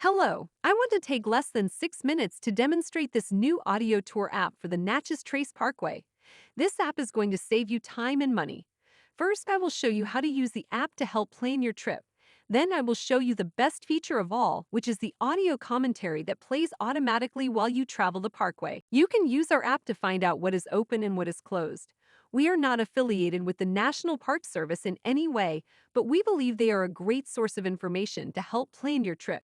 Hello, I want to take less than 6 minutes to demonstrate this new audio tour app for the Natchez Trace Parkway. This app is going to save you time and money. First, I will show you how to use the app to help plan your trip. Then I will show you the best feature of all, which is the audio commentary that plays automatically while you travel the parkway. You can use our app to find out what is open and what is closed. We are not affiliated with the National Park Service in any way, but we believe they are a great source of information to help plan your trip.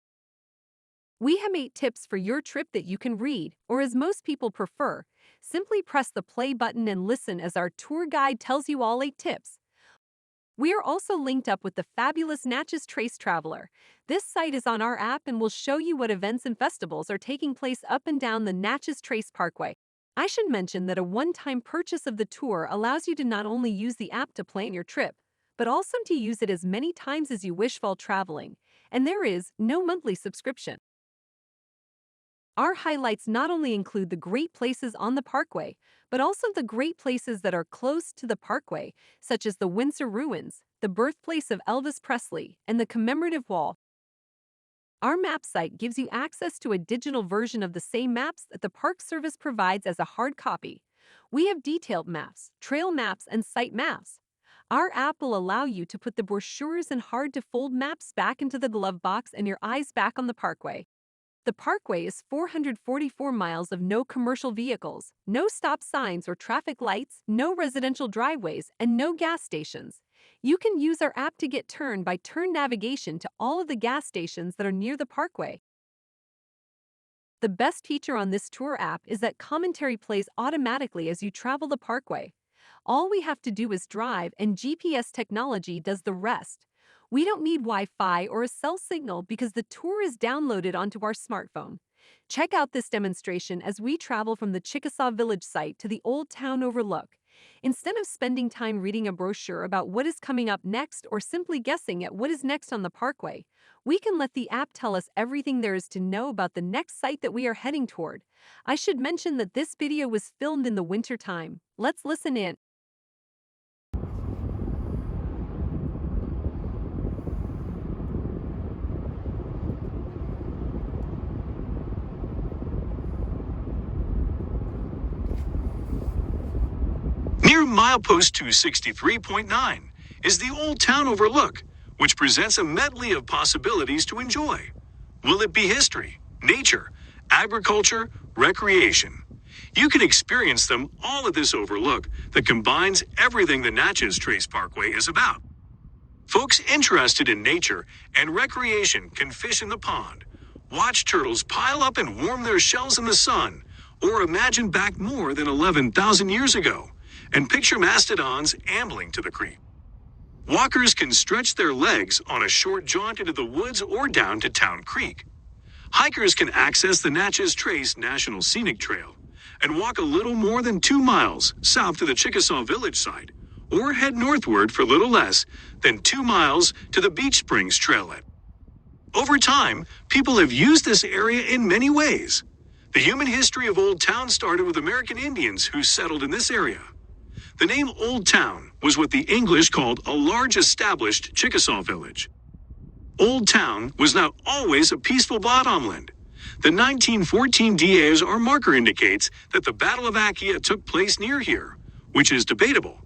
We have 8 tips for your trip that you can read, or as most people prefer, simply press the play button and listen as our tour guide tells you all 8 tips. We are also linked up with the fabulous Natchez Trace Traveler. This site is on our app and will show you what events and festivals are taking place up and down the Natchez Trace Parkway. I should mention that a one-time purchase of the tour allows you to not only use the app to plan your trip, but also to use it as many times as you wish while traveling, and there is no monthly subscription. Our highlights not only include the great places on the parkway, but also the great places that are close to the parkway, such as the Windsor Ruins, the birthplace of Elvis Presley, and the commemorative wall. Our map site gives you access to a digital version of the same maps that the Park Service provides as a hard copy. We have detailed maps, trail maps, and site maps. Our app will allow you to put the brochures and hard-to-fold maps back into the glove box and your eyes back on the parkway. The parkway is 444 miles of no commercial vehicles, no stop signs or traffic lights, no residential driveways, and no gas stations. You can use our app to get turn-by-turn navigation to all of the gas stations that are near the parkway. The best feature on this tour app is that commentary plays automatically as you travel the parkway. All we have to do is drive, and GPS technology does the rest. We don't need Wi-Fi or a cell signal because the tour is downloaded onto our smartphone. Check out this demonstration as we travel from the Chickasaw Village site to the Old Town Overlook. Instead of spending time reading a brochure about what is coming up next or simply guessing at what is next on the parkway, we can let the app tell us everything there is to know about the next site that we are heading toward. I should mention that this video was filmed in the winter time. Let's listen in. Near milepost 263.9 is the Old Town Overlook, which presents a medley of possibilities to enjoy. Will it be history, nature, agriculture, recreation? You can experience them all at this overlook that combines everything the Natchez Trace Parkway is about. Folks interested in nature and recreation can fish in the pond, watch turtles pile up and warm their shells in the sun, or imagine back more than 11,000 years ago and picture mastodons ambling to the creek. Walkers can stretch their legs on a short jaunt into the woods or down to Town Creek. Hikers can access the Natchez Trace National Scenic Trail and walk a little more than 2 miles south to the Chickasaw Village site, or head northward for little less than 2 miles to the Beach Springs Trailhead. Over time, people have used this area in many ways. The human history of Old Town started with American Indians who settled in this area. The name Old Town was what the English called a large established Chickasaw village. Old Town was not always a peaceful bottomland. The 1914 DA's marker indicates that the Battle of Acquia took place near here, which is debatable.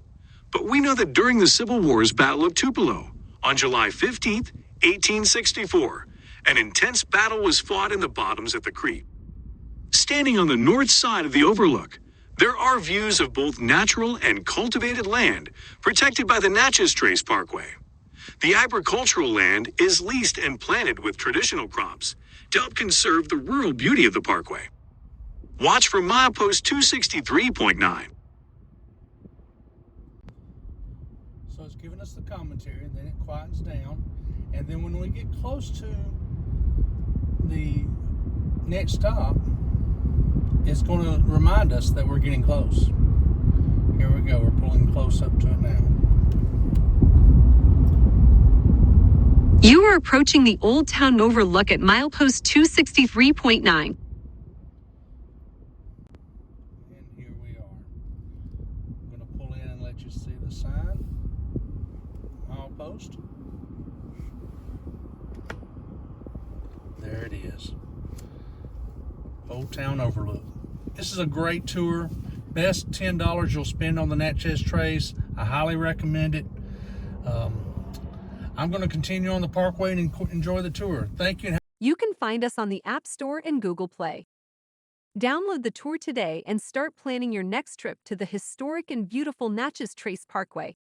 But we know that during the Civil War's Battle of Tupelo, on July 15, 1864, an intense battle was fought in the bottoms of the creek. Standing on the north side of the overlook, there are views of both natural and cultivated land protected by the Natchez Trace Parkway. The agricultural land is leased and planted with traditional crops to help conserve the rural beauty of the parkway. Watch for milepost 263.9. So it's giving us the commentary, then it quiets down, and then when we get close to the next stop, it's going to remind us that we're getting close. Here we go, we're pulling close up to it now. You are approaching the Old Town Overlook at milepost 263.9. And here we are. I'm going to pull in and let you see the sign. Milepost. There it is. Old Town Overlook. This is a great tour. Best $10 you'll spend on the Natchez Trace. I highly recommend it. I'm going to continue on the Parkway and enjoy the tour. Thank you. You can find us on the App Store and Google Play. Download the tour today and start planning your next trip to the historic and beautiful Natchez Trace Parkway.